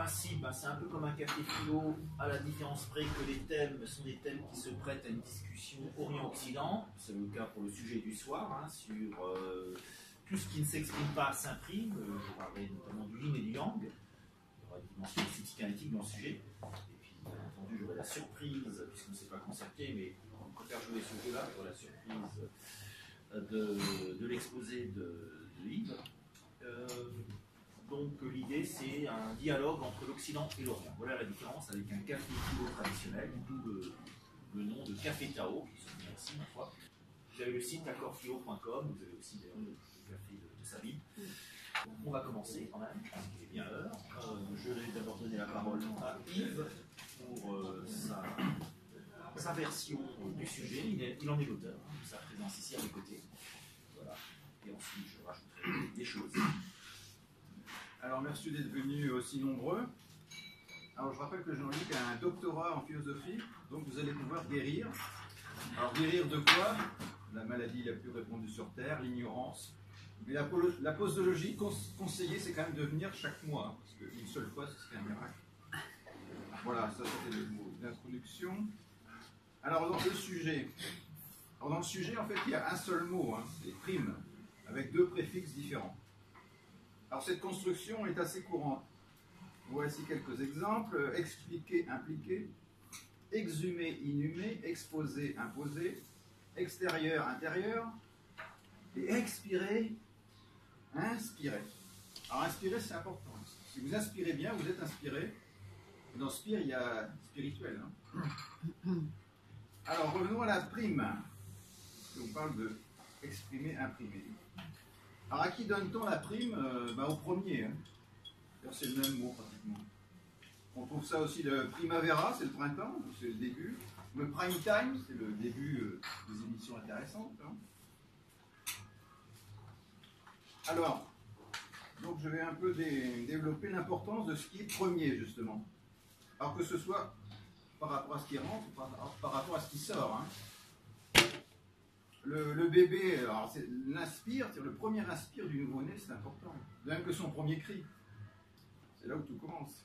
principe, ben, c'est un peu comme un café philo, à la différence près que les thèmes sont des thèmes qui se prêtent à une discussion Orient-Occident. C'est le cas pour le sujet du soir, hein, sur tout ce qui ne s'exprime pas s'imprime. Je parlerai notamment du yin et du yang. Il y aura une dimension aussi psychanalytique dans le sujet. Et puis, bien entendu, j'aurai la surprise, puisqu'on ne s'est pas concerté, mais on préfère jouer ce jeu-là, j'aurai la surprise de l'exposé de Yves. Donc l'idée c'est un dialogue entre l'Occident et l'Orient. Voilà la différence avec un café philo traditionnel, d'où le nom de Café Tao, qui sont bien ici ma foi. Vous avez le site accordphilo.com, vous avez aussi d'ailleurs le café de Sabine. On va commencer quand même, parce qu'il est bien l'heure. Je vais d'abord donner la parole à Yves pour sa version du sujet. Il en est l'auteur, hein, de sa présence ici à mes côtés. Voilà. Et ensuite je rajouterai des choses. Alors merci d'être venus aussi nombreux. Alors je rappelle que Jean-Luc a un doctorat en philosophie, donc vous allez pouvoir guérir. Alors guérir de quoi? La maladie la plus répandue sur Terre, l'ignorance. Mais la posologie conseillée, c'est quand même de venir chaque mois, hein, parce qu'une seule fois, ce serait un miracle. Voilà, ça c'était le mot d'introduction. Alors dans le sujet. Alors, dans le sujet, en fait, il y a un seul mot, hein, c'est prime, avec deux préfixes différents. Alors cette construction est assez courante. Voici quelques exemples. Expliquer, impliquer. Exhumer, inhumer. Exposer, imposer. Extérieur, intérieur. Et expirer, inspirer. Alors inspirer, c'est important. Si vous inspirez bien, vous êtes inspiré. Dans spire, il y a spirituel. Hein. Alors revenons à la prime. On parle de exprimer, imprimer. Alors à qui donne-t-on la prime? Au premier. Hein. C'est le même mot pratiquement. On trouve ça aussi le primavera, c'est le printemps, c'est le début. Le prime time, c'est le début des émissions intéressantes. Hein. Alors, donc je vais un peu développer l'importance de ce qui est premier justement. Alors que ce soit par rapport à ce qui rentre, par rapport à ce qui sort. Hein. Le bébé, alors l'inspire, c'est le premier inspire du nouveau-né, c'est important. De même que son premier cri. C'est là où tout commence.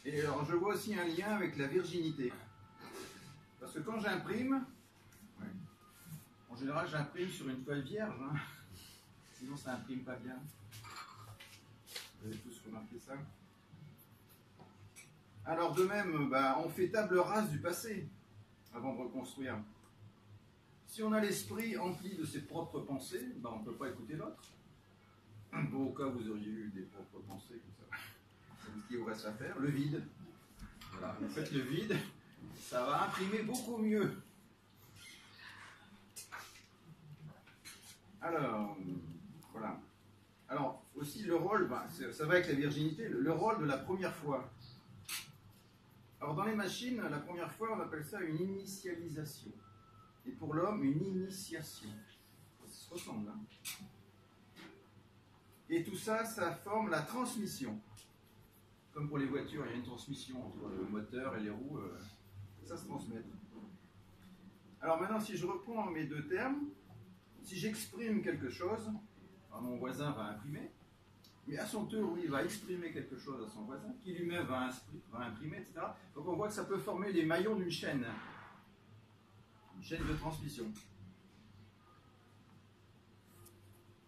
Et alors je vois aussi un lien avec la virginité. Parce que quand j'imprime, ouais, en général j'imprime sur une feuille vierge, hein, sinon ça imprime pas bien. Vous avez tous remarqué ça? Alors de même, on fait table rase du passé avant de reconstruire. Si on a l'esprit empli de ses propres pensées, on ne peut pas écouter l'autre. Bon, au cas où vous auriez eu des propres pensées comme ça, c'est ce qu'il vous reste à faire. Le vide. Voilà. En fait, le vide, ça va imprimer beaucoup mieux. Alors, voilà. Alors, aussi le rôle, ça va avec la virginité, le rôle de la première fois. Alors, dans les machines, la première fois, on appelle ça une initialisation. Et pour l'homme, une initiation. Ça se ressemble. Hein. Et tout ça, ça forme la transmission. Comme pour les voitures, il y a une transmission entre le moteur et les roues. Ça se transmet. Alors maintenant, si je reprends mes deux termes, si j'exprime quelque chose, mon voisin va imprimer, mais à son tour, il va exprimer quelque chose à son voisin, qui lui-même va imprimer, etc. Donc on voit que ça peut former les maillons d'une chaîne. Une chaîne de transmission.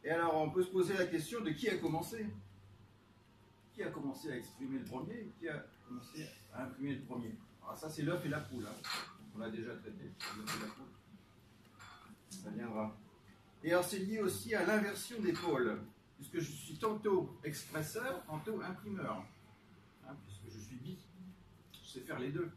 Et alors on peut se poser la question de qui a commencé? Qui a commencé à exprimer le premier? Qui a commencé à imprimer le premier? Alors ça c'est l'œuf et la poule. Hein. On l'a déjà traité. L'œuf et la poule. Ça viendra. Et alors c'est lié aussi à l'inversion des pôles. Puisque je suis tantôt expresseur, tantôt imprimeur. Hein, puisque je suis bi. Je sais faire les deux.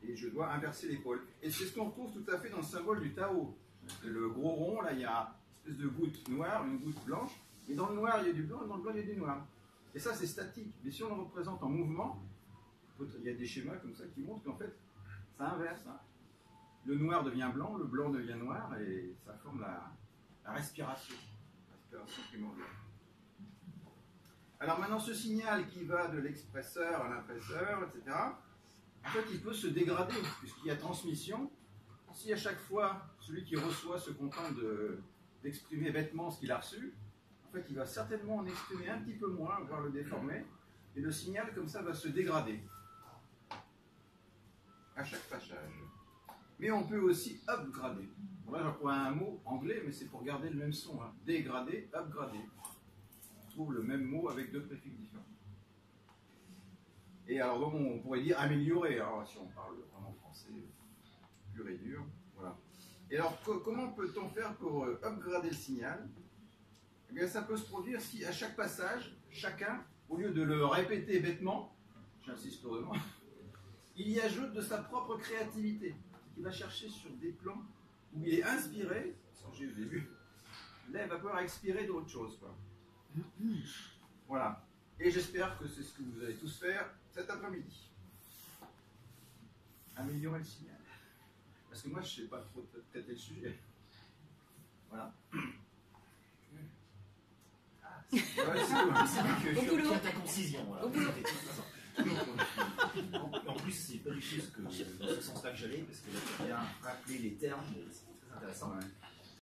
Et je dois inverser les pôles. Et c'est ce qu'on retrouve tout à fait dans le symbole du Tao. Le gros rond, là, il y a une espèce de goutte noire, une goutte blanche. Et dans le noir, il y a du blanc, et dans le blanc, il y a du noir. Et ça, c'est statique. Mais si on le représente en mouvement, il y a des schémas comme ça qui montrent qu'en fait, ça inverse. Hein. Le noir devient blanc, le blanc devient noir, et ça forme la respiration. La respiration primordiale. Alors maintenant, ce signal qui va de l'expresseur à l'impresseur, etc., en fait, il peut se dégrader, puisqu'il y a transmission. Si à chaque fois, celui qui reçoit se contente d'exprimer bêtement ce qu'il a reçu, en fait, il va certainement en exprimer un petit peu moins, voire le déformer. Et le signal, comme ça, va se dégrader à chaque passage. Mais on peut aussi upgrader. Bon, là, j'emploie un mot anglais, mais c'est pour garder le même son. Hein. Dégrader, upgrader. On trouve le même mot avec deux préfixes différents. Et alors, donc, on pourrait dire améliorer, alors, si on parle vraiment français pur et dur. Voilà. Et alors, comment peut-on faire pour upgrader le signal? Eh bien, ça peut se produire si, à chaque passage, chacun, au lieu de le répéter bêtement, j'insiste lourdement, il y ajoute de sa propre créativité. Il va chercher sur des plans où il est inspiré, ce que j'ai au début, là, il va pouvoir expirer d'autres choses. Quoi. Voilà. Et j'espère que c'est ce que vous allez tous faire cet après-midi. Améliorer le signal. Parce que moi, je ne sais pas trop traiter le sujet. Voilà. C'est boulot. ta concision. Voilà. En plus, c'est pas du tout dans ce sens-là que j'allais, parce que là, tu as bien rappelé les termes, c'est très intéressant. Ouais.